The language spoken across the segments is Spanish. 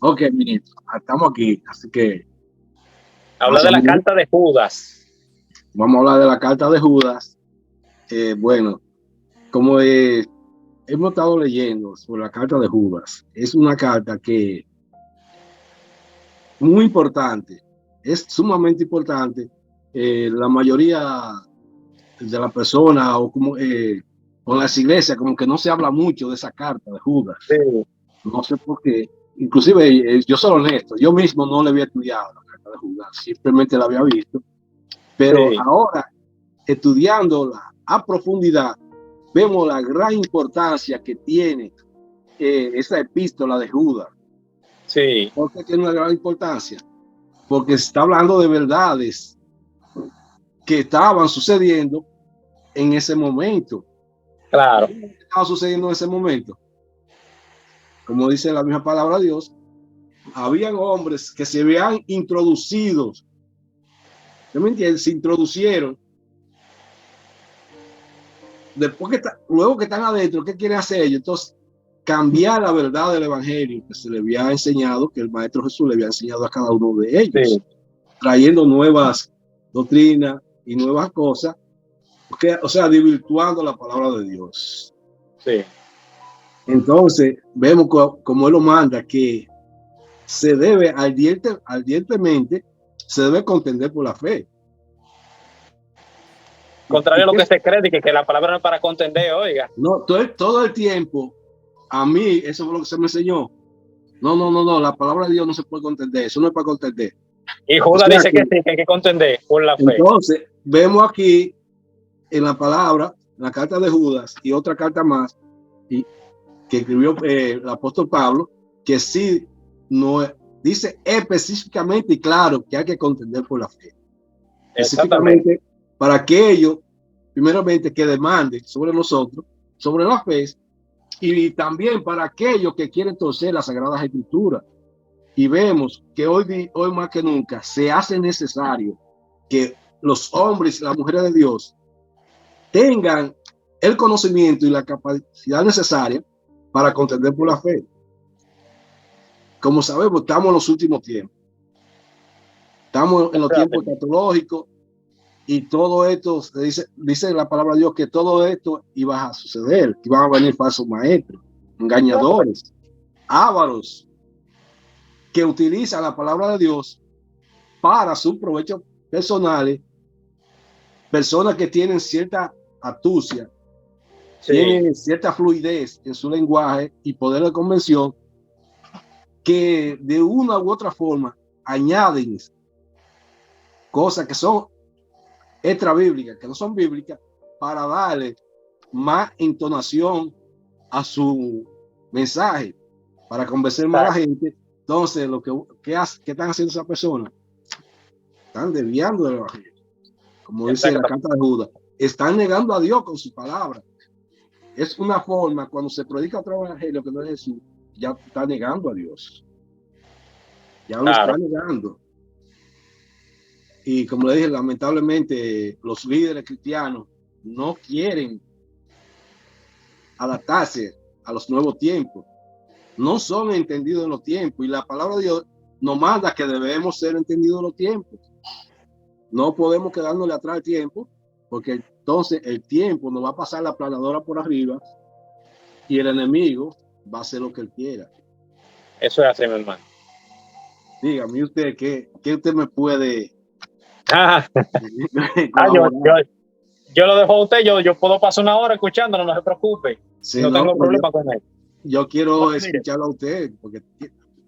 Ok, ministro, estamos aquí, así que Habla más o de la menos carta de Judas. vamos a hablar de la carta de Judas. Bueno, como hemos estado leyendo sobre la carta de Judas, es una carta que es muy importante, es sumamente importante. La mayoría de las personas o como con las iglesias como que no se habla mucho de esa carta de Judas. Sí, No sé por qué. Inclusive yo soy honesto, yo mismo no le había estudiado la carta de Judas, simplemente la había visto, pero sí, ahora estudiándola a profundidad, vemos la gran importancia que tiene esa epístola de Judas. sí, ¿Por qué tiene una gran importancia? Porque se está hablando de verdades que estaban sucediendo en ese momento. claro. ¿Qué estaba sucediendo en ese momento? Como dice la misma palabra de Dios, habían hombres que se habían introducido, ¿no me entiendes? Se introducieron, después luego que están adentro, ¿qué quieren hacer ellos? Entonces, cambiar la verdad del evangelio que se le había enseñado, que el maestro Jesús le había enseñado a cada uno de ellos, Sí, trayendo nuevas doctrinas y nuevas cosas, o sea, desvirtuando la palabra de Dios. sí. Entonces, vemos como él lo manda, que se debe ardientemente, se debe contender por la fe. Contrario a lo ¿Qué que es? se cree, que la palabra no es para contender, oiga. No, todo el tiempo, a mí, eso fue lo que se me enseñó. No, la palabra de Dios no se puede contender, eso no es para contender. Y O Judas sea dice que que, sí, que hay que contender por la fe. entonces, vemos aquí en la palabra, en la carta de Judas y otra carta más, y, que escribió el apóstol Pablo, que sí, no dice específicamente y claro que hay que contender por la fe. Exactamente. Específicamente para aquellos, primeramente, que demanden sobre nosotros, sobre la fe, y también para aquellos que quieren torcer las Sagradas Escrituras. Y vemos que hoy más que nunca se hace necesario que los hombres y las mujeres de Dios tengan el conocimiento y la capacidad necesaria para contender por la fe. Como sabemos, estamos en los últimos tiempos. Estamos en los tiempos escatológicos y todo esto, dice la palabra de Dios que todo esto iba a suceder, que iban a venir falsos maestros, engañadores, ávaros, que utilizan la palabra de Dios para sus provechos personales, personas que tienen cierta astucia, Sí, tienen cierta fluidez en su lenguaje y poder de convención, que de una u otra forma añaden cosas que son extra bíblicas, que no son bíblicas, para darle más entonación a su mensaje, para convencer más a la exacto. gente. Entonces, ¿qué están haciendo esas personas? Están desviando del evangelio. Como dice la Exacto. carta de Judas, están negando a Dios con su palabra. Es una forma, cuando se predica otro evangelio que no es Jesús, ya está negando a Dios. Ya lo está Claro. negando. Y como le dije, lamentablemente los líderes cristianos no quieren adaptarse a los nuevos tiempos. No son entendidos en los tiempos. Y la palabra de Dios nos manda que debemos ser entendidos en los tiempos. No podemos quedarnos atrás al tiempo, porque entonces el tiempo nos va a pasar la planadora por arriba y el enemigo va a hacer lo que él quiera. Eso es así, mi hermano. Dígame usted, ¿qué usted me puede Ah, yo, yo, colaborar? yo lo dejo a usted, yo puedo pasar una hora escuchándolo, no se preocupe. Si No no, tengo pues problema con él. yo No, quiero mire, escucharlo a usted, porque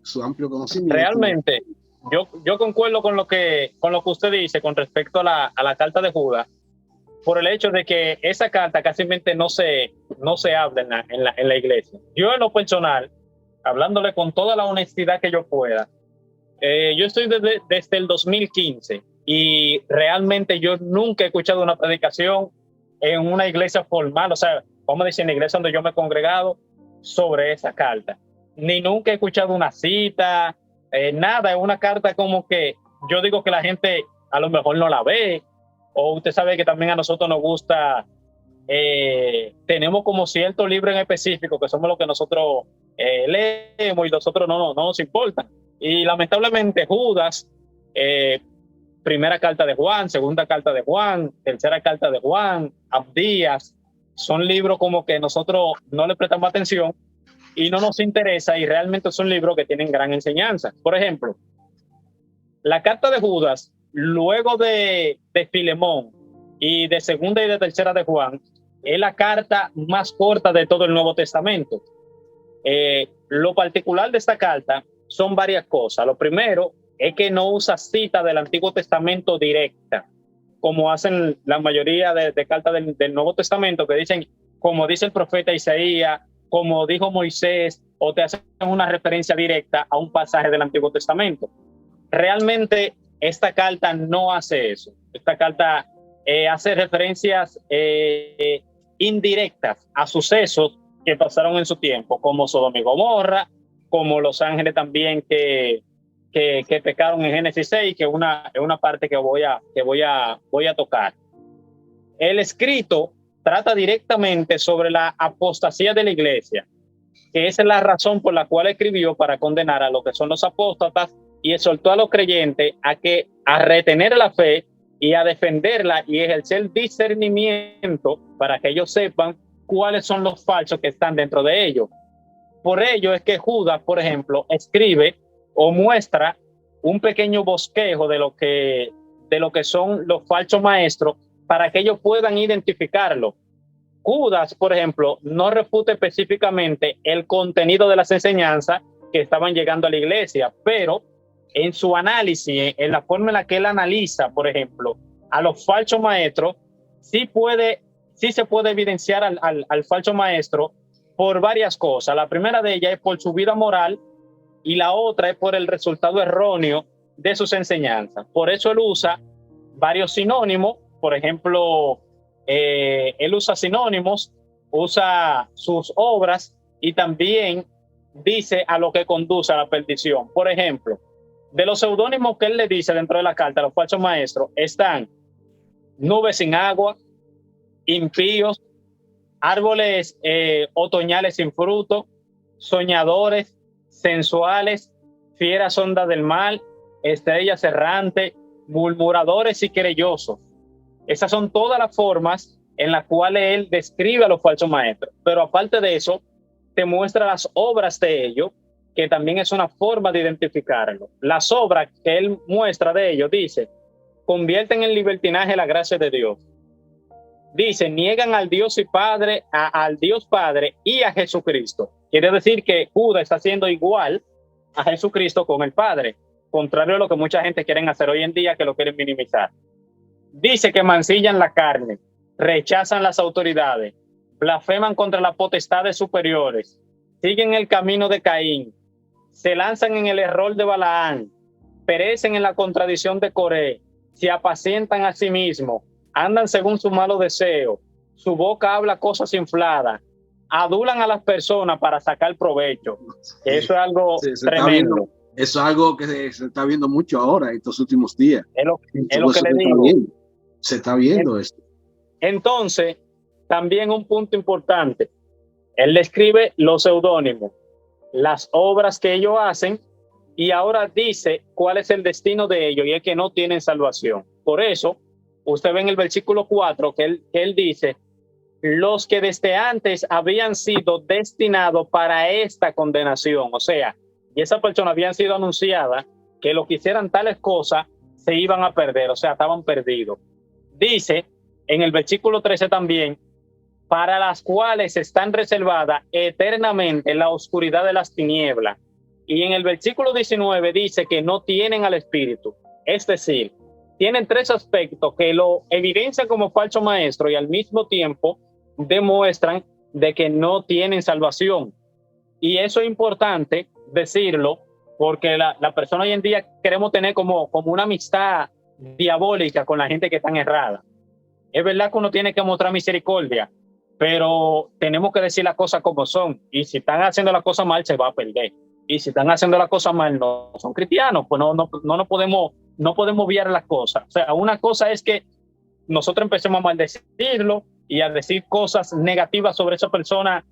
su amplio conocimiento. realmente, yo concuerdo con lo que usted dice con respecto a la carta de Judas, por el hecho de que esa carta casi no se habla en la iglesia. Yo en lo personal, hablándole con toda la honestidad que yo pueda, yo estoy desde el 2015 y realmente yo nunca he escuchado una predicación en una iglesia formal, o sea, vamos a decir, en la iglesia donde yo me he congregado, sobre esa carta. Ni nunca he escuchado una cita, nada, es una carta como que yo digo que la gente a lo mejor no la ve, o usted sabe que también a nosotros nos gusta, tenemos como cierto libro en específico, que somos los que nosotros leemos y los otros no nos importan. Y lamentablemente Judas, primera carta de Juan, segunda carta de Juan, tercera carta de Juan, Abdías, son libros como que nosotros no le prestamos atención y no nos interesa, y realmente son libros que tienen gran enseñanza. Por ejemplo, la carta de Judas, luego de Filemón y de segunda y de tercera de Juan, es la carta más corta de todo el Nuevo Testamento. Lo particular de esta carta son varias cosas. Lo primero es que no usa cita del Antiguo Testamento directa, como hacen la mayoría de cartas del Nuevo Testamento, que dicen, como dice el profeta Isaías, como dijo Moisés, o te hacen una referencia directa a un pasaje del Antiguo Testamento. Realmente esta carta no hace eso. Esta carta hace referencias indirectas a sucesos que pasaron en su tiempo, como Sodoma y Gomorra, como los ángeles también que pecaron en Génesis 6, que es una parte que voy a tocar. El escrito trata directamente sobre la apostasía de la iglesia, que esa es la razón por la cual escribió, para condenar a lo que son los apóstatas y exhortó a los creyentes a retener la fe y a defenderla y ejercer discernimiento para que ellos sepan cuáles son los falsos que están dentro de ellos. Por ello es que Judas, por ejemplo, escribe o muestra un pequeño bosquejo de lo que son los falsos maestros, para que ellos puedan identificarlo. Judas, por ejemplo, no refuta específicamente el contenido de las enseñanzas que estaban llegando a la iglesia, pero en su análisis, en la forma en la que él analiza, por ejemplo, a los falsos maestros, sí se puede evidenciar al falso maestro por varias cosas. La primera de ellas es por su vida moral y la otra es por el resultado erróneo de sus enseñanzas. Por eso él usa varios sinónimos. Por ejemplo, él usa sinónimos, usa sus obras y también dice a lo que conduce a la perdición. Por ejemplo, de los seudónimos que él le dice dentro de la carta a los falsos maestros están nubes sin agua, impíos, árboles otoñales sin fruto, soñadores, sensuales, fieras ondas del mal, estrellas errantes, murmuradores y querellosos. Esas son todas las formas en las cuales él describe a los falsos maestros. Pero aparte de eso, te muestra las obras de ellos, que también es una forma de identificarlo. Las obras que él muestra de ellos, dice, convierten en libertinaje la gracia de Dios. Dice, niegan al Dios y Padre, al Dios Padre y a Jesucristo. Quiere decir que Judas está haciendo igual a Jesucristo con el Padre, contrario a lo que mucha gente quiere hacer hoy en día, que lo quieren minimizar. Dice que mancillan la carne, rechazan las autoridades, blasfeman contra las potestades superiores, siguen el camino de Caín, se lanzan en el error de Balaán, perecen en la contradicción de Coré, se apacientan a sí mismos, andan según su malo deseo, su boca habla cosas infladas, adulan a las personas para sacar provecho. Eso es algo tremendo. Eso es algo que se está viendo mucho ahora, estos últimos días. Es lo que le digo. Se está viendo esto. Entonces, también un punto importante. Él describe los seudónimos, las obras que ellos hacen, y ahora dice cuál es el destino de ellos, y es que no tienen salvación. Por eso, usted ve en el versículo 4 que él dice, los que desde antes habían sido destinados para esta condenación, o sea, y esas personas habían sido anunciadas que lo que hicieran tales cosas se iban a perder, o sea, estaban perdidos. Dice en el versículo 13 también, para las cuales están reservadas eternamente en la oscuridad de las tinieblas. Y en el versículo 19 dice que no tienen al Espíritu. Es decir, tienen tres aspectos que lo evidencian como falso maestro y al mismo tiempo demuestran de que no tienen salvación. Y eso es importante decirlo, porque la persona hoy en día queremos tener como una amistad diabólica con la gente que está errada. Es verdad que uno tiene que mostrar misericordia, pero tenemos que decir las cosas como son. Y si están haciendo las cosas mal, se va a perder. Y si están haciendo las cosas mal, no son cristianos, pues no podemos obviar las cosas. O sea, una cosa es que nosotros empecemos a maldecirlo y a decir cosas negativas sobre esa persona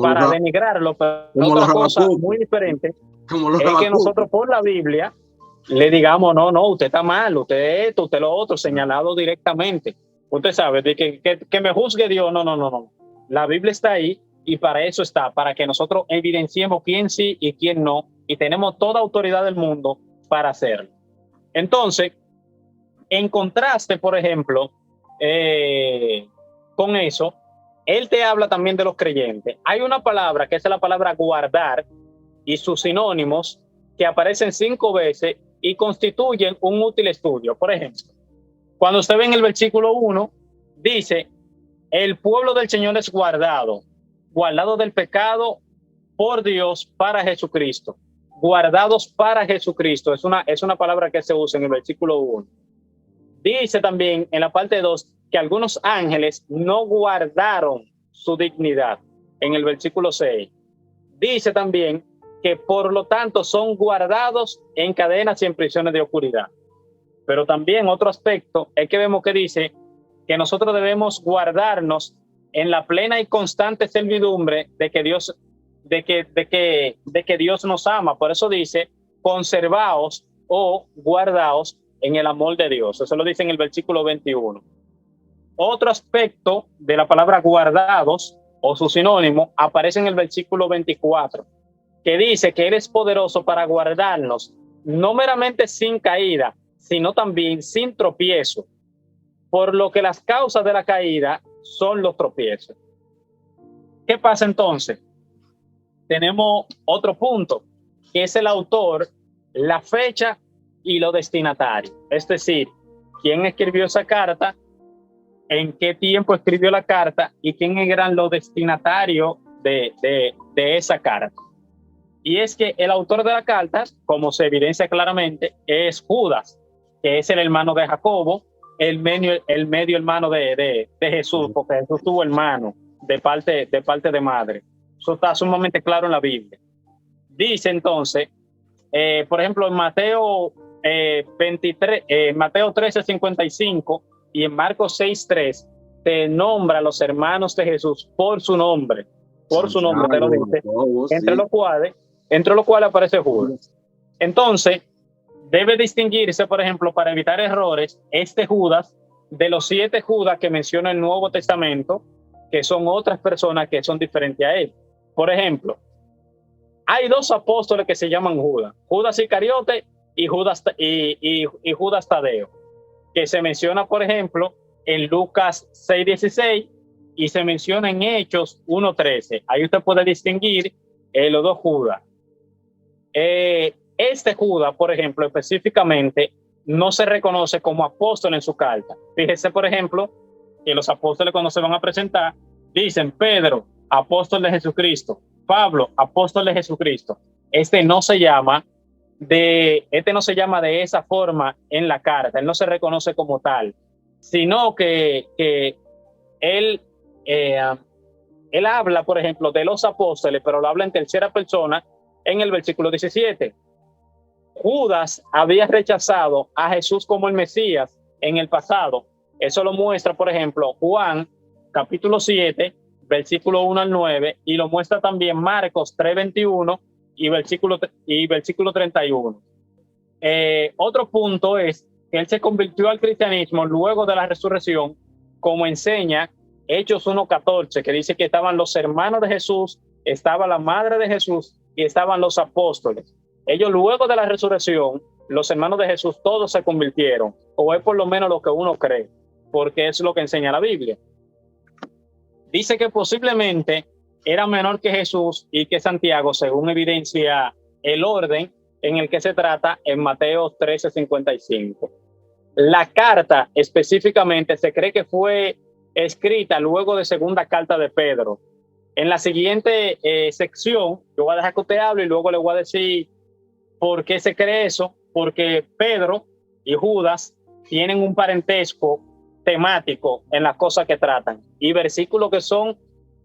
para denigrarlo, pero otra cosa muy diferente es que nosotros por la Biblia le digamos, no, usted está mal, usted esto, usted lo otro, señalado directamente. Usted sabe, de que me juzgue Dios, no. La Biblia está ahí y para eso está, para que nosotros evidenciemos quién sí y quién no, y tenemos toda autoridad del mundo para hacerlo. Entonces, en contraste, por ejemplo, con eso, él te habla también de los creyentes. Hay una palabra que es la palabra guardar y sus sinónimos que aparecen 5 veces y constituyen un útil estudio. Por ejemplo, cuando usted ve en el versículo 1, dice, el pueblo del Señor es guardado del pecado por Dios para Jesucristo. Guardados para Jesucristo. Es una palabra que se usa en el versículo 1. Dice también en la parte 2 que algunos ángeles no guardaron su dignidad en el versículo 6. Dice también que por lo tanto son guardados en cadenas y en prisiones de oscuridad. Pero también otro aspecto es que vemos que dice que nosotros debemos guardarnos en la plena y constante servidumbre de que Dios nos ama. Por eso dice, conservaos o guardaos en el amor de Dios. Eso lo dice en el versículo 21. Otro aspecto de la palabra guardados o su sinónimo aparece en el versículo 24, que dice que Él es poderoso para guardarnos, no meramente sin caída, sino también sin tropiezo, por lo que las causas de la caída son los tropiezos. ¿Qué pasa entonces? Tenemos otro punto, que es el autor, la fecha y los destinatarios. Es decir, quién escribió esa carta, en qué tiempo escribió la carta y quién eran los destinatarios de esa carta. Y es que el autor de la carta, como se evidencia claramente, es Judas, que es el hermano de Jacobo, el medio hermano de Jesús, porque Jesús tuvo hermano de parte de madre. Eso está sumamente claro en la Biblia. Dice entonces, por ejemplo, en Mateo 13:55 y en Marcos 6:3, te nombra a los hermanos de Jesús por su nombre, te lo dice, entre los cuales aparece Judas. Entonces, debe distinguirse, por ejemplo, para evitar errores, este Judas de los 7 Judas que menciona el Nuevo Testamento, que son otras personas que son diferentes a él. Por ejemplo, hay 2 apóstoles que se llaman Judas, Judas Iscariote y Judas Tadeo, que se menciona, por ejemplo, en Lucas 6:16 y se menciona en Hechos 1:13. Ahí usted puede distinguir los 2 Judas. Este Judas, por ejemplo, específicamente, no se reconoce como apóstol en su carta. Fíjese, por ejemplo, que los apóstoles cuando se van a presentar, dicen Pedro, apóstol de Jesucristo, Pablo, apóstol de Jesucristo. Este no se llama de esa forma en la carta. Él no se reconoce como tal, sino que él habla, por ejemplo, de los apóstoles, pero lo habla en tercera persona en el versículo 17. Judas había rechazado a Jesús como el Mesías en el pasado. Eso lo muestra, por ejemplo, Juan, capítulo 7, versículo 1 al 9, y lo muestra también Marcos 3:21 y versículo 31. Otro punto es que él se convirtió al cristianismo luego de la resurrección, como enseña Hechos 1:14, que dice que estaban los hermanos de Jesús, estaba la madre de Jesús y estaban los apóstoles. Ellos luego de la resurrección, los hermanos de Jesús, todos se convirtieron, o es por lo menos lo que uno cree, porque es lo que enseña la Biblia. Dice que posiblemente era menor que Jesús y que Santiago, según evidencia el orden en el que se trata en Mateo 13:55. La carta específicamente se cree que fue escrita luego de segunda carta de Pedro. En la siguiente sección, yo voy a dejar que usted hable y luego le voy a decir por qué se cree eso, porque Pedro y Judas tienen un parentesco temático en las cosas que tratan y versículos que son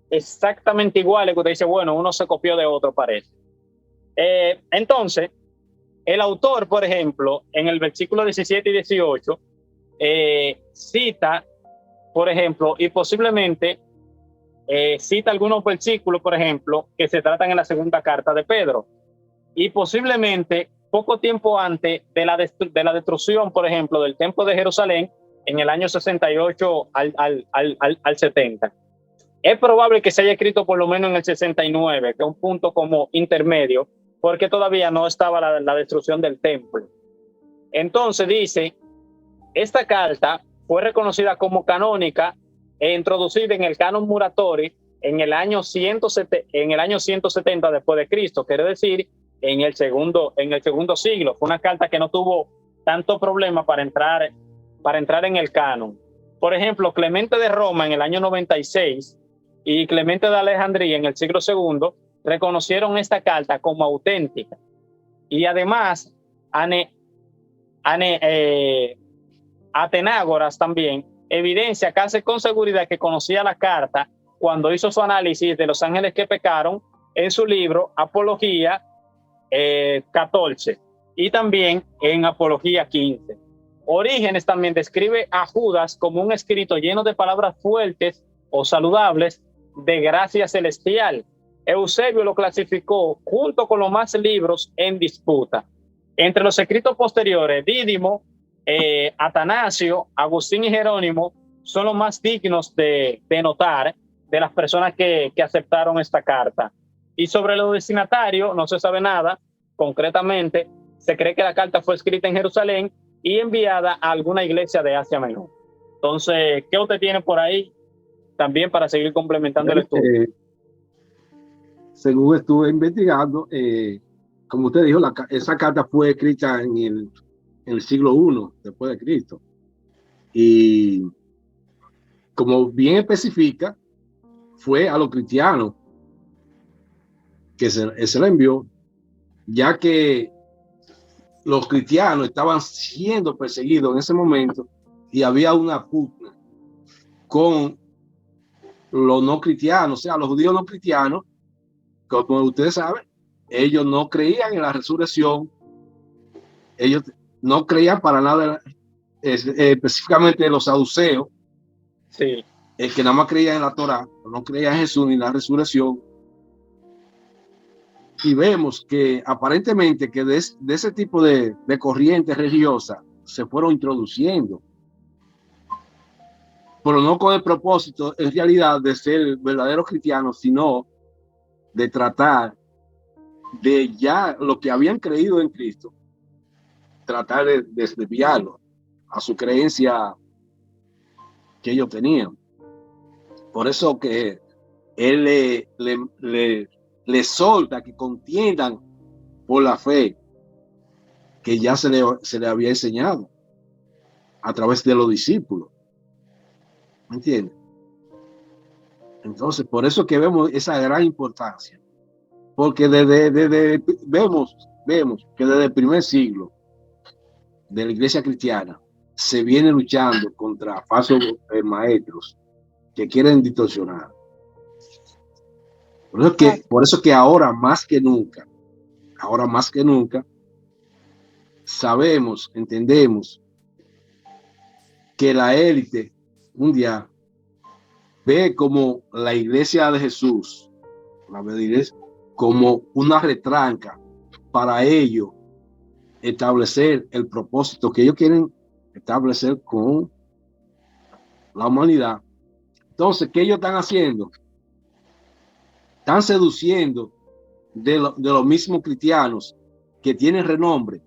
exactamente iguales, que usted dice, bueno, uno se copió de otro, parece. Entonces, el autor, por ejemplo, en el versículo 17 y 18, cita, por ejemplo, y posiblemente cita algunos versículos, por ejemplo, que se tratan en la segunda carta de Pedro. Y posiblemente poco tiempo antes de la destrucción, por ejemplo, del templo de Jerusalén, en el año 68 al 70. Es probable que se haya escrito por lo menos en el 69, que es un punto como intermedio, porque todavía no estaba la destrucción del templo. Entonces dice, esta carta fue reconocida como canónica e introducida en el canon Muratori en el año 170 después de Cristo, quiere decir en el segundo siglo. Fue una carta que no tuvo tanto problema para entrar en el canon. Por ejemplo, Clemente de Roma en el año 96 y Clemente de Alejandría en el siglo II reconocieron esta carta como auténtica. Y además, Atenágoras también evidencia casi con seguridad que conocía la carta cuando hizo su análisis de los ángeles que pecaron en su libro Apología 14 y también en Apología 15. Orígenes también describe a Judas como un escrito lleno de palabras fuertes o saludables de gracia celestial. Eusebio lo clasificó junto con los más libros en disputa. Entre los escritos posteriores, Dídimo, Atanasio, Agustín y Jerónimo son los más dignos de notar de las personas que aceptaron esta carta. Y sobre los destinatarios no se sabe nada concretamente. Se cree que la carta fue escrita en Jerusalén y enviada a alguna iglesia de Asia Menor. Entonces, ¿qué usted tiene por ahí también para seguir complementando el estudio? Según estuve investigando, como usted dijo, esa carta fue escrita en el siglo I después de Cristo. Y como bien especifica, fue a los cristianos que se le envió, ya que los cristianos estaban siendo perseguidos en ese momento y había una pugna con los no cristianos, o sea, los judíos no cristianos, como ustedes saben, ellos no creían en la resurrección, ellos no creían para nada, específicamente los saduceos, sí, que nada más creían en la Torá, no creían en Jesús ni en la resurrección. Y vemos que aparentemente que de ese tipo de corrientes religiosas se fueron introduciendo, pero no con el propósito en realidad de ser verdaderos cristianos, sino de tratar de ya lo que habían creído en Cristo, tratar de desviarlo a su creencia que ellos tenían. Por eso que él le solta que contiendan por la fe que ya se le había enseñado a través de los discípulos. ¿Me entiendes? Entonces, por eso que vemos esa gran importancia. Porque vemos que desde el primer siglo de la iglesia cristiana se viene luchando contra falsos maestros que quieren distorsionar. Por eso que ahora más que nunca, sabemos, entendemos que la élite mundial ve como la iglesia de Jesús, como una retranca para ellos establecer el propósito que ellos quieren establecer con la humanidad. Entonces, ¿qué ellos están haciendo? Están seduciendo de los mismos cristianos que tienen renombre,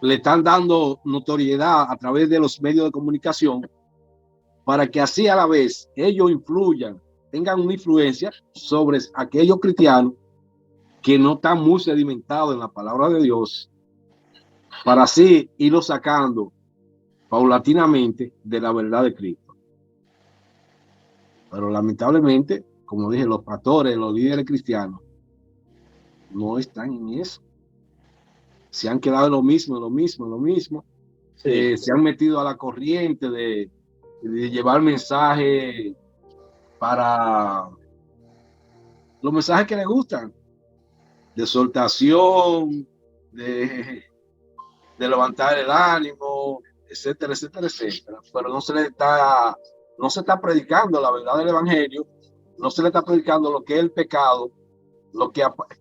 le están dando notoriedad a través de los medios de comunicación para que así a la vez ellos influyan, tengan una influencia sobre aquellos cristianos que no están muy sedimentados en la palabra de Dios, para así irlo sacando paulatinamente de la verdad de Cristo. Pero lamentablemente, como dije, los pastores, los líderes cristianos no están en eso. Se han quedado en lo mismo. Sí. Se han metido a la corriente de llevar mensajes para los mensajes que les gustan, de exhortación, de levantar el ánimo, etcétera. Pero no se les está No se está predicando la verdad del evangelio, no se le está predicando lo que es el pecado,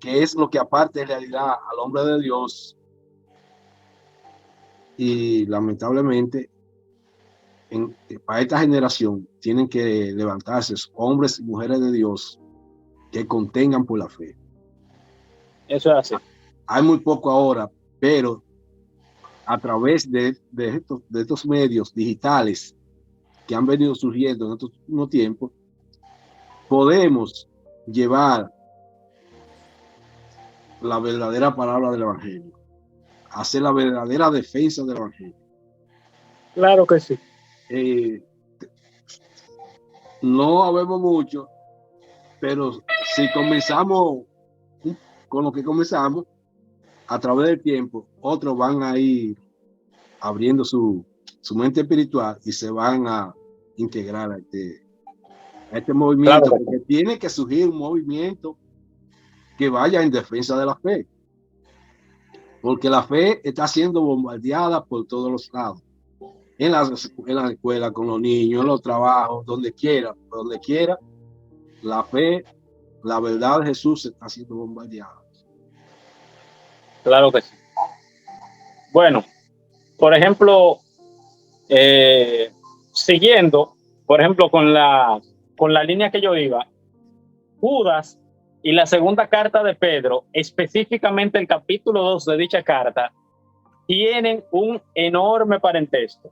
que es lo que aparte en realidad al hombre de Dios. Y lamentablemente para esta generación tienen que levantarse hombres y mujeres de Dios que contengan por la fe. Eso es así. Hay muy poco ahora, pero a través de estos medios digitales que han venido surgiendo en estos últimos tiempos, podemos llevar la verdadera palabra del evangelio, hacer la verdadera defensa del evangelio. Claro que sí. No habemos mucho, pero si comenzamos con lo que comenzamos, a través del tiempo, otros van a ir abriendo su mente espiritual y se van a integrar a este movimiento, claro, porque tiene que surgir un movimiento que vaya en defensa de la fe, porque la fe está siendo bombardeada por todos los lados, en la escuela, con los niños, en los trabajos, donde quiera, la fe, la verdad de Jesús está siendo bombardeada. Claro que sí. Bueno, por ejemplo, siguiendo, por ejemplo, con la línea que yo iba, Judas y la segunda carta de Pedro, específicamente el capítulo 2 de dicha carta, tienen un enorme parentesco.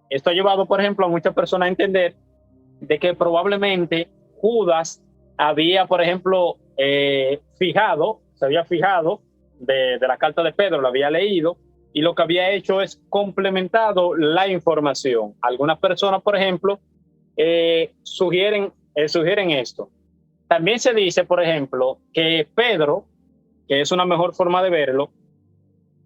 Esto ha llevado, por ejemplo, a muchas personas a entender de que probablemente Judas había, por ejemplo, se había fijado de la carta de Pedro, lo había leído, y lo que había hecho es complementado la información. Algunas personas, por ejemplo, sugieren esto. También se dice, por ejemplo, que Pedro, que es una mejor forma de verlo,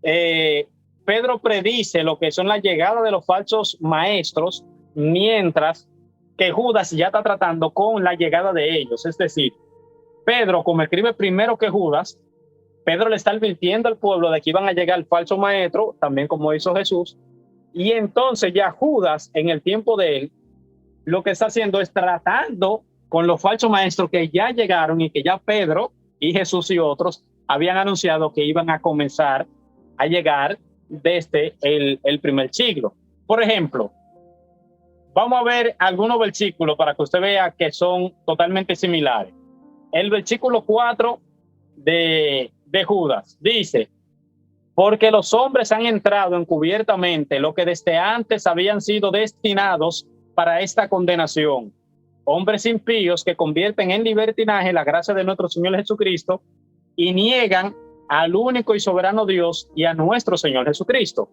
Pedro predice lo que son la llegada de los falsos maestros, mientras que Judas ya está tratando con la llegada de ellos. Es decir, Pedro, como escribe primero que Judas, Pedro le está advirtiendo al pueblo de que iban a llegar el falso maestro, también como hizo Jesús, y entonces ya Judas, en el tiempo de él, lo que está haciendo es tratando con los falsos maestros que ya llegaron y que ya Pedro y Jesús y otros habían anunciado que iban a comenzar a llegar desde el primer siglo. Por ejemplo, vamos a ver algunos versículos para que usted vea que son totalmente similares. El versículo 4 de Judas dice: porque los hombres han entrado encubiertamente lo que desde antes habían sido destinados para esta condenación. Hombres impíos que convierten en libertinaje la gracia de nuestro Señor Jesucristo y niegan al único y soberano Dios y a nuestro Señor Jesucristo.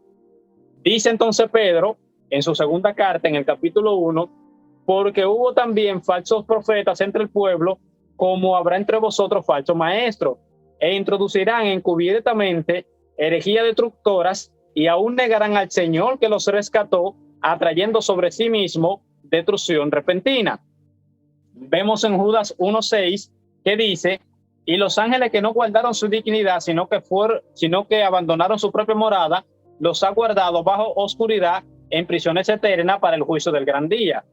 Dice entonces Pedro en su segunda carta, en el capítulo 1, porque hubo también falsos profetas entre el pueblo, como habrá entre vosotros falsos maestros, e introducirán encubiertamente herejías destructoras y aún negarán al Señor que los rescató, atrayendo sobre sí mismo destrucción repentina. Vemos en Judas 1:6 que dice: y los ángeles que no guardaron su dignidad, sino que abandonaron su propia morada, los ha guardado bajo oscuridad en prisiones eternas para el juicio del gran día.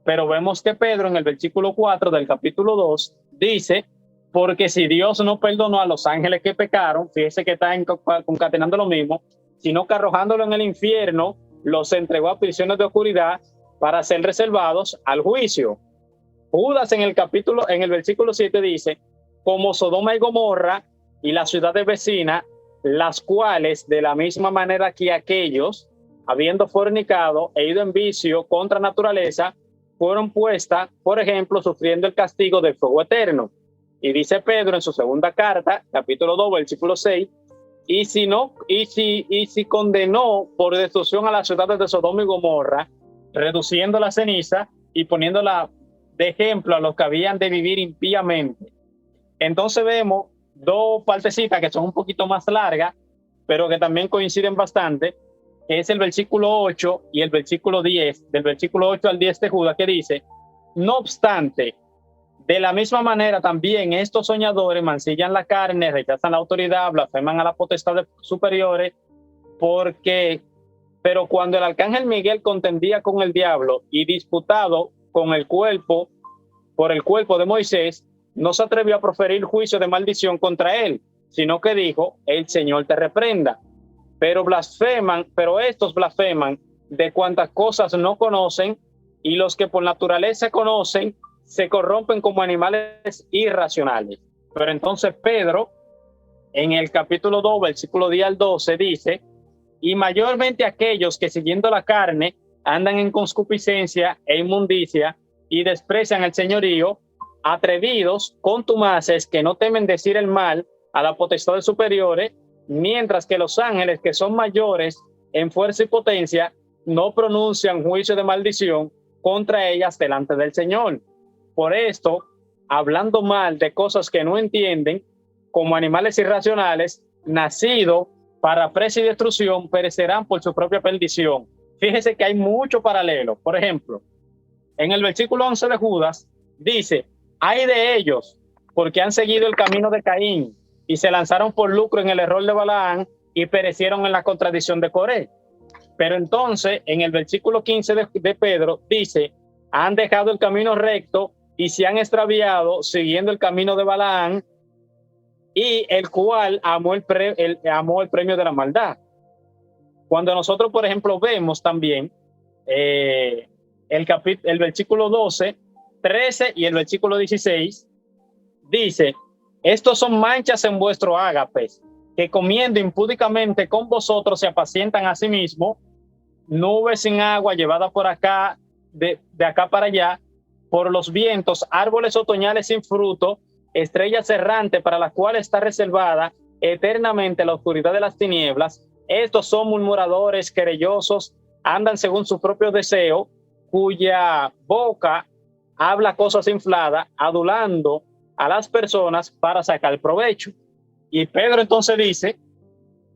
Pero vemos que Pedro en el versículo 4 del capítulo 2 dice: porque si Dios no perdonó a los ángeles que pecaron, fíjese que está concatenando lo mismo, sino que arrojándolo en el infierno, los entregó a prisiones de oscuridad para ser reservados al juicio. Judas en el versículo 7 dice: como Sodoma y Gomorra y las ciudades vecinas, las cuales de la misma manera que aquellos, habiendo fornicado e ido en vicio contra naturaleza, fueron puestas, por ejemplo, sufriendo el castigo del fuego eterno. Y dice Pedro en su segunda carta, capítulo 2, versículo 6, y si condenó por destrucción a las ciudades de Sodoma y Gomorra, reduciendo la ceniza y poniéndola de ejemplo a los que habían de vivir impíamente. Entonces vemos dos partecitas que son un poquito más largas, pero que también coinciden bastante, que es el versículo 8 y el versículo 10, del versículo 8 al 10 de Judas, que dice: no obstante, de la misma manera también estos soñadores mancillan la carne, rechazan la autoridad, blasfeman a las potestades superiores, pero cuando el arcángel Miguel contendía con el diablo y disputado con el cuerpo, por el cuerpo de Moisés, no se atrevió a proferir juicio de maldición contra él, sino que dijo: el Señor te reprenda. Pero estos blasfeman de cuantas cosas no conocen, y los que por naturaleza conocen se corrompen como animales irracionales. Pero entonces Pedro, en el capítulo 2, versículo 10 al 12, dice: y mayormente aquellos que siguiendo la carne andan en concupiscencia e inmundicia y desprecian el señorío, atrevidos, contumaces, que no temen decir el mal a las potestades superiores, mientras que los ángeles, que son mayores en fuerza y potencia, no pronuncian juicio de maldición contra ellas delante del Señor. Por esto, hablando mal de cosas que no entienden, como animales irracionales, nacidos para presa y destrucción, perecerán por su propia perdición. Fíjese que hay mucho paralelo. Por ejemplo, en el versículo 11 de Judas dice: ay de ellos, porque han seguido el camino de Caín y se lanzaron por lucro en el error de Balaán y perecieron en la contradicción de Coré. Pero entonces, en el versículo 15 de Pedro dice: han dejado el camino recto y se han extraviado siguiendo el camino de Balaán, y el cual amó el premio de la maldad. Cuando nosotros, por ejemplo, vemos también el versículo 12, 13 y el versículo 16, dice: estos son manchas en vuestro ágapes, que comiendo impúdicamente con vosotros se apacientan a sí mismos, nubes sin agua llevadas por acá, de acá para allá, por los vientos, árboles otoñales sin fruto, estrellas errantes para las cuales está reservada eternamente la oscuridad de las tinieblas. Estos son murmuradores, querellosos, andan según su propio deseo, cuya boca habla cosas infladas, adulando a las personas para sacar provecho. Y Pedro entonces dice: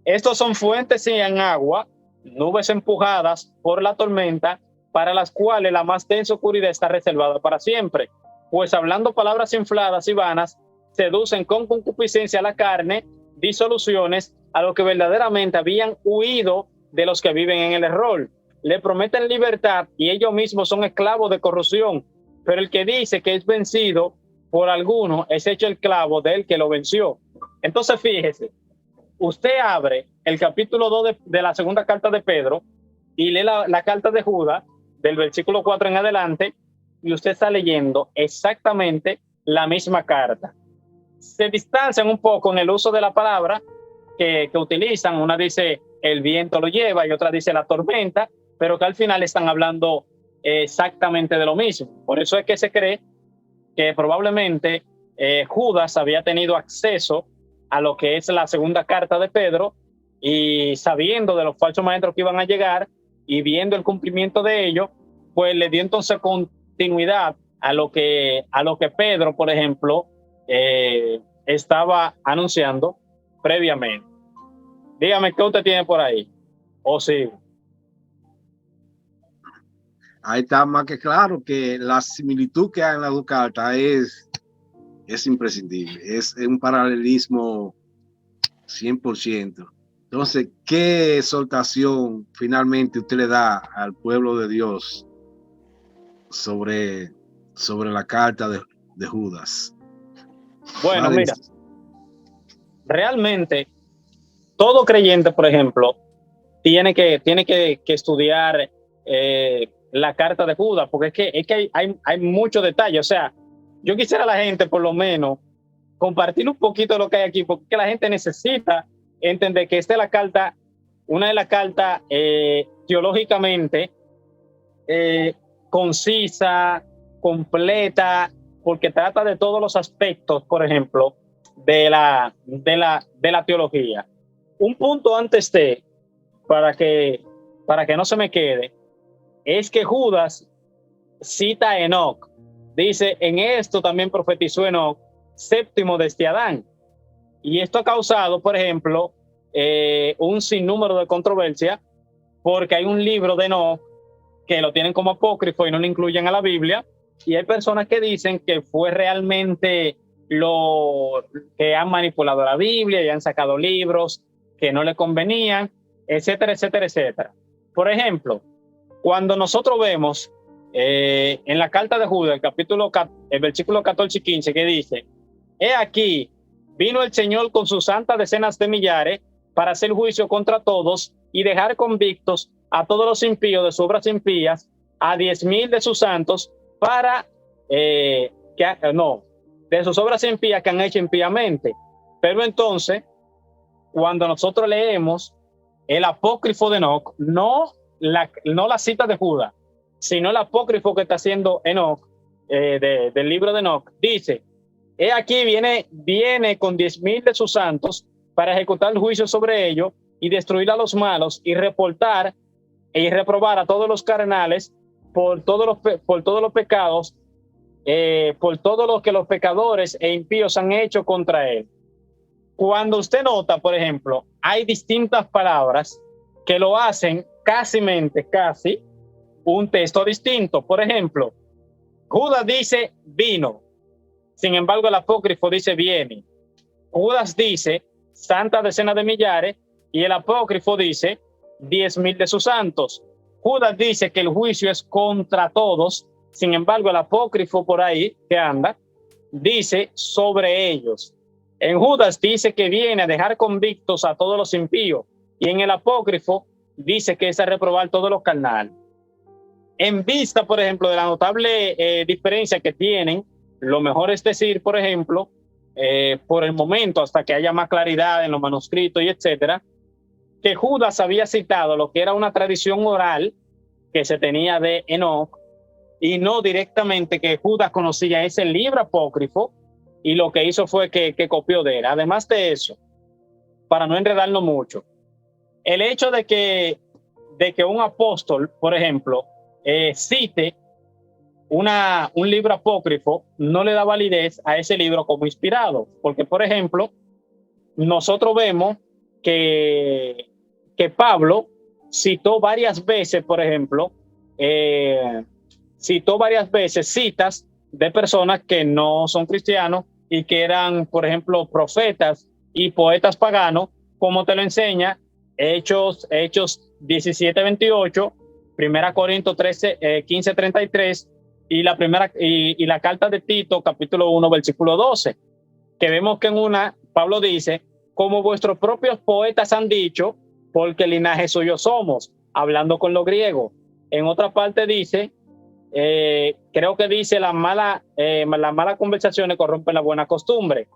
estos son fuentes sin agua, nubes empujadas por la tormenta, para las cuales la más densa oscuridad está reservada para siempre. Pues hablando palabras infladas y vanas, seducen con concupiscencia a la carne, disoluciones a los que verdaderamente habían huido de los que viven en el error. Le prometen libertad y ellos mismos son esclavos de corrupción. Pero el que dice que es vencido por alguno es hecho esclavo del que lo venció. Entonces fíjese, usted abre el capítulo 2 de la segunda carta de Pedro y lee la carta de Judas del versículo 4 en adelante, y usted está leyendo exactamente la misma carta. Se distancian un poco en el uso de la palabra que utilizan. Una dice el viento lo lleva y otra dice la tormenta, pero que al final están hablando exactamente de lo mismo. Por eso es que se cree que probablemente Judas había tenido acceso a lo que es la segunda carta de Pedro, y sabiendo de los falsos maestros que iban a llegar y viendo el cumplimiento de ellos, pues le dio entonces continuidad a lo que Pedro, por ejemplo, estaba anunciando previamente. Dígame, ¿qué usted tiene por ahí? ¿O sí? Ahí está más que claro que la similitud que hay en las dos cartas es imprescindible, es un paralelismo 100%. Entonces, ¿qué exhortación finalmente usted le da al pueblo de Dios sobre la carta de Judas? Bueno, mira, realmente todo creyente, por ejemplo, tiene que estudiar la carta de Judas, porque es que hay muchos detalles. O sea, yo quisiera a la gente por lo menos compartir un poquito de lo que hay aquí, porque la gente necesita entender que esta es la carta, una de las cartas teológicamente concisa, completa, porque trata de todos los aspectos, por ejemplo, de la teología. Un punto antes para que no se me quede, es que Judas cita a Enoc. Dice: en esto también profetizó Enoc, séptimo desde Adán. Y esto ha causado, por ejemplo, un sinnúmero de controversia, porque hay un libro de Enoc que lo tienen como apócrifo y no lo incluyen a la Biblia, y hay personas que dicen que fue realmente lo que han manipulado la Biblia y han sacado libros que no le convenían, etcétera, etcétera, etcétera. Por ejemplo, cuando nosotros vemos en la carta de Judas, el versículo 14 y 15, que dice: he aquí, vino el Señor con sus santas decenas de millares para hacer juicio contra todos y dejar convictos a todos los impíos de sus obras impías, a 10,000 de sus santos, de sus obras impías que han hecho impíamente. Pero entonces, cuando nosotros leemos el apócrifo de Enoc, no la cita de Judas, sino el apócrifo que está haciendo Enoc, del libro de Enoc, dice: he aquí viene con 10,000 de sus santos para ejecutar el juicio sobre ellos y destruir a los malos y reportar y reprobar a todos los carnales por todos los pecados, por todo lo que los pecadores e impíos han hecho contra él. Cuando usted nota, por ejemplo, hay distintas palabras que lo hacen casi un texto distinto. Por ejemplo, Judas dice vino, sin embargo el apócrifo dice viene. Judas dice santas decenas de millares y el apócrifo dice 10,000 de sus santos. Judas dice que el juicio es contra todos, sin embargo el apócrifo por ahí que anda dice sobre ellos. En Judas dice que viene a dejar convictos a todos los impíos y en el apócrifo dice que es a reprobar todos los carnales. En vista, por ejemplo, de la notable diferencia que tienen, lo mejor es decir, por ejemplo, por el momento, hasta que haya más claridad en los manuscritos y etcétera, que Judas había citado lo que era una tradición oral que se tenía de Enoc y no directamente que Judas conocía ese libro apócrifo y lo que hizo fue que copió de él. Además de eso, para no enredarnos mucho, el hecho de que un apóstol, por ejemplo, cite un libro apócrifo no le da validez a ese libro como inspirado, porque por ejemplo nosotros vemos que Pablo citó varias veces, por ejemplo, citas de personas que no son cristianos y que eran, por ejemplo, profetas y poetas paganos, como te lo enseña Hechos 17:28, 1 Corintios 15:33 y la carta de Tito, capítulo 1, versículo 12, que vemos que en una, Pablo dice: como vuestros propios poetas han dicho, porque linaje suyo somos, hablando con los griegos. En otra parte dice, creo que dice, las malas conversaciones corrompen la buena costumbre.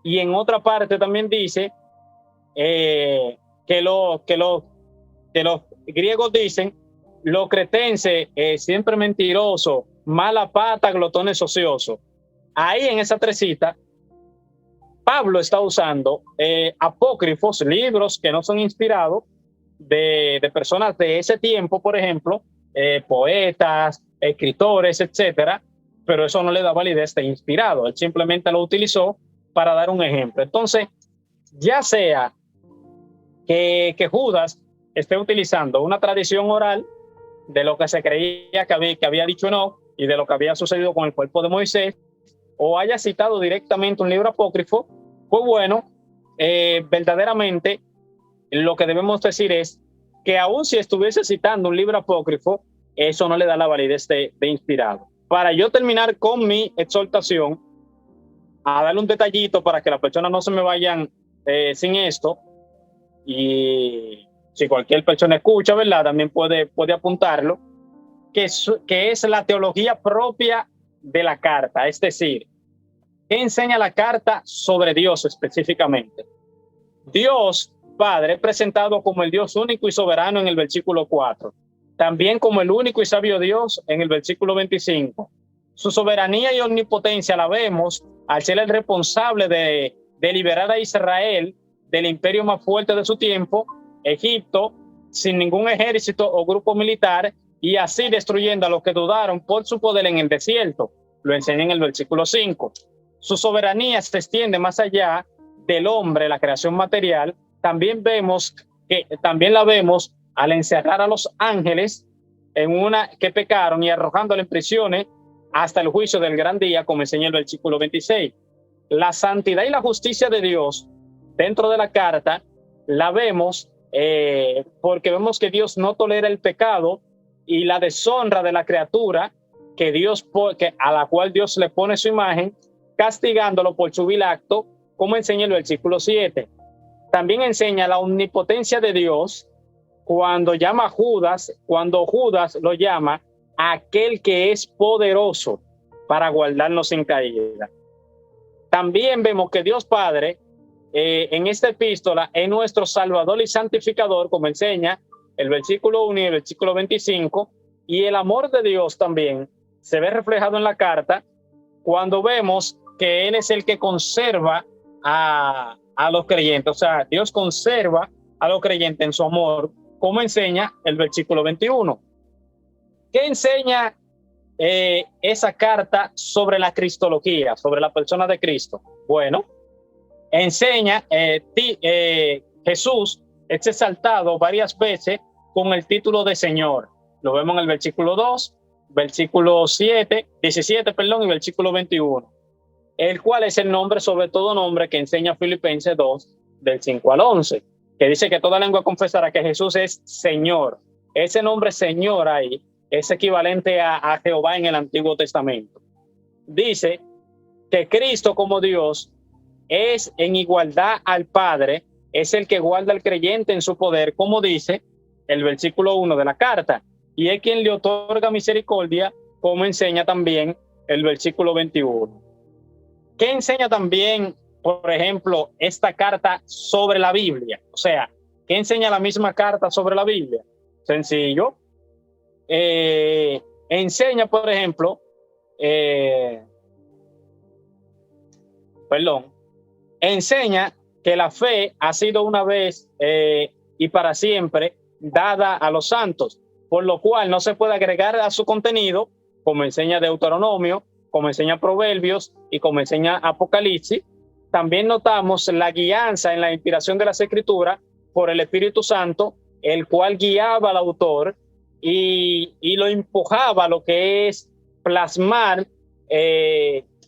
Y en otra parte también dice que los griegos dicen: los cretenses, siempre mentirosos, mala pata, glotones ociosos. Ahí en esa tresita, Pablo está usando apócrifos, libros que no son inspirados de personas de ese tiempo, por ejemplo, poetas, escritores, etcétera, pero eso no le da validez de inspirado. Él simplemente lo utilizó para dar un ejemplo. Entonces, ya sea que Judas esté utilizando una tradición oral de lo que se creía que había dicho Enoc y de lo que había sucedido con el cuerpo de Moisés, o haya citado directamente un libro apócrifo, pues bueno, verdaderamente lo que debemos decir es que aun si estuviese citando un libro apócrifo, eso no le da la validez de inspirado. Para yo terminar con mi exhortación, a darle un detallito para que las personas no se me vayan sin esto, y si cualquier persona escucha, ¿verdad?, también puede apuntarlo, que es la teología propia de la carta, es decir, ¿qué enseña la carta sobre Dios específicamente? Dios Padre presentado como el Dios único y soberano en el versículo 4, también como el único y sabio Dios en el versículo 25. Su soberanía y omnipotencia la vemos al ser el responsable de liberar a Israel del imperio más fuerte de su tiempo, Egipto, sin ningún ejército o grupo militar, y así destruyendo a los que dudaron por su poder en el desierto. Lo enseña en el versículo 5. Su soberanía se extiende más allá del hombre, la creación material. También la vemos al encerrar a los ángeles que pecaron y arrojándolos en prisiones hasta el juicio del gran día, como enseña el versículo 26. La santidad y la justicia de Dios dentro de la carta la vemos porque vemos que Dios no tolera el pecado y la deshonra de la criatura que a la cual Dios le pone su imagen, castigándolo por su vil acto, como enseña el versículo 7. También enseña la omnipotencia de Dios cuando cuando Judas lo llama aquel que es poderoso para guardarnos sin caída. También vemos que Dios Padre en esta epístola es nuestro Salvador y Santificador, como enseña el versículo 1 y el versículo 25, y el amor de Dios también se ve reflejado en la carta cuando vemos que Él es el que conserva a los creyentes. O sea, Dios conserva a los creyentes en su amor, como enseña el versículo 21. ¿Qué enseña esa carta sobre la cristología, sobre la persona de Cristo? Bueno, enseña Jesús es exaltado varias veces con el título de Señor. Lo vemos en el versículo 2, versículo 17, y versículo 21, el cual es el nombre sobre todo nombre que enseña Filipenses 2, del 5 al 11, que dice que toda lengua confesará que Jesús es Señor. Ese nombre Señor ahí es equivalente a Jehová en el Antiguo Testamento. Dice que Cristo como Dios es en igualdad al Padre, es el que guarda al creyente en su poder, como dice el versículo 1 de la carta, y es quien le otorga misericordia, como enseña también el versículo 21. ¿Qué enseña también, por ejemplo, esta carta sobre la Biblia? O sea, ¿qué enseña la misma carta sobre la Biblia? Sencillo. Enseña, por ejemplo, enseña que la fe ha sido una vez y para siempre dada a los santos, por lo cual no se puede agregar a su contenido, como enseña Deuteronomio, como enseña Proverbios y como enseña Apocalipsis. También notamos la guianza en la inspiración de las Escrituras por el Espíritu Santo, el cual guiaba al autor y lo empujaba a lo que es plasmar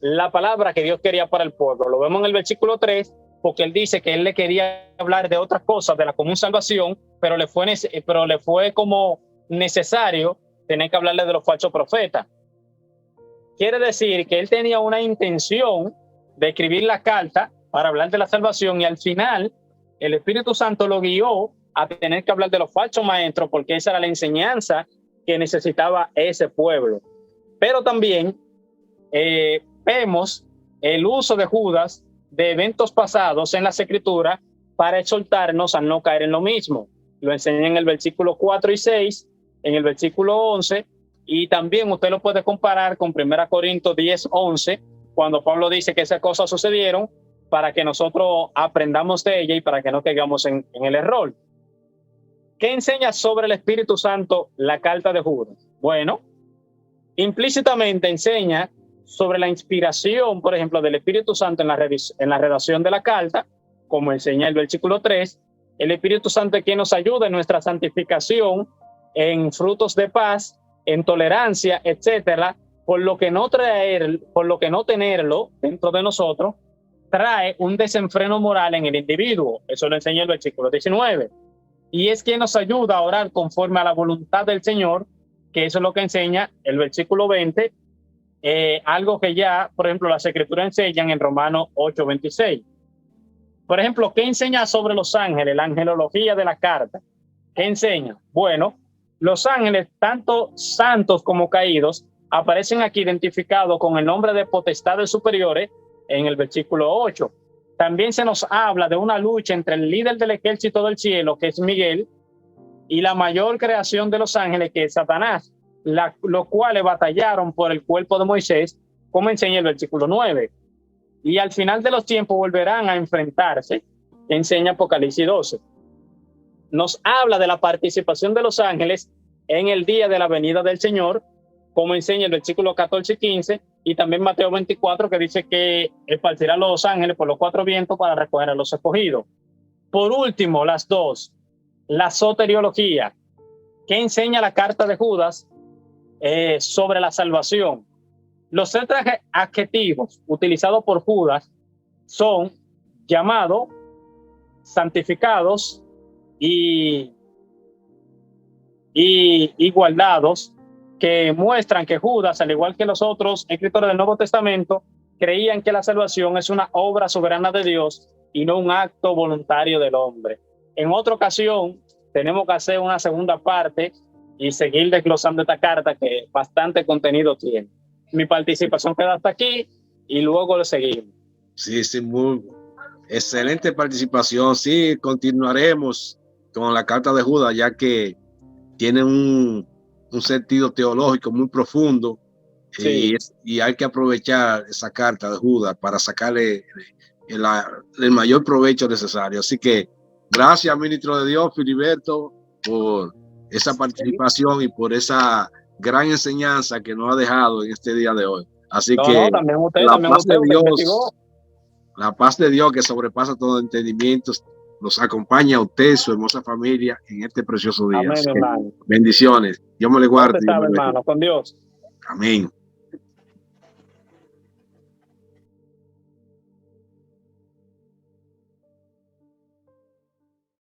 la palabra que Dios quería para el pueblo. Lo vemos en el versículo 3, porque él dice que él le quería hablar de otras cosas, de la común salvación, pero le fue como necesario tener que hablarle de los falsos profetas. Quiere decir que él tenía una intención de escribir la carta para hablar de la salvación, y al final el Espíritu Santo lo guió a tener que hablar de los falsos maestros, porque esa era la enseñanza que necesitaba ese pueblo. Pero también vemos el uso de Judas de eventos pasados en las Escrituras para exhortarnos a no caer en lo mismo. Lo enseña en el versículo 4 y 6, en el versículo 11, y también usted lo puede comparar con 1 Corintios 10, 11, cuando Pablo dice que esas cosas sucedieron para que nosotros aprendamos de ella y para que no caigamos en el error. ¿Qué enseña sobre el Espíritu Santo la carta de Judas? Bueno, implícitamente enseña sobre la inspiración, por ejemplo, del Espíritu Santo en la redacción de la carta, como enseña el versículo 3. El Espíritu Santo es quien nos ayuda en nuestra santificación, en frutos de paz, en tolerancia, etcétera, por lo que no tenerlo dentro de nosotros trae un desenfreno moral en el individuo. Eso lo enseña el versículo 19. Y es quien nos ayuda a orar conforme a la voluntad del Señor, que eso es lo que enseña el versículo 20, algo que ya, por ejemplo, las Escrituras enseñan en Romanos 8:26. Por ejemplo, ¿qué enseña sobre los ángeles? La angelología de la carta. ¿Qué enseña? Bueno, los ángeles, tanto santos como caídos, aparecen aquí identificados con el nombre de potestades superiores en el versículo 8. También se nos habla de una lucha entre el líder del ejército del cielo, que es Miguel, y la mayor creación de los ángeles, que es Satanás, los cuales batallaron por el cuerpo de Moisés, como enseña el versículo 9. Y al final de los tiempos volverán a enfrentarse, enseña Apocalipsis 12. Nos habla de la participación de los ángeles en el día de la venida del Señor, como enseña el versículo 14 y 15, y también Mateo 24, que dice que esparcirá los ángeles por los 4 vientos para recoger a los escogidos. Por último, las dos, la soteriología. ¿Qué enseña la carta de Judas sobre la salvación? Los 3 adjetivos utilizados por Judas son llamados, santificados y guardados, que muestran que Judas, al igual que los otros escritores del Nuevo Testamento, creían que la salvación es una obra soberana de Dios y no un acto voluntario del hombre. En otra ocasión tenemos que hacer una segunda parte y seguir desglosando esta carta que bastante contenido tiene. Mi participación queda hasta aquí y luego le seguimos. Sí, sí, muy excelente participación. Sí, continuaremos con la carta de Judas, ya que tiene un sentido teológico muy profundo. Sí. Y hay que aprovechar esa carta de Judas para sacarle el mayor provecho necesario. Así que gracias, ministro de Dios, Filiberto, por esa participación y por esa gran enseñanza que nos ha dejado en este día de hoy. Así que también usted, la paz de Dios que sobrepasa todo entendimiento nos acompaña a usted, su hermosa familia, en este precioso día. Amén, hermano. Bendiciones. Dios me le guarde. Sabe, hermano, con Dios. Amén.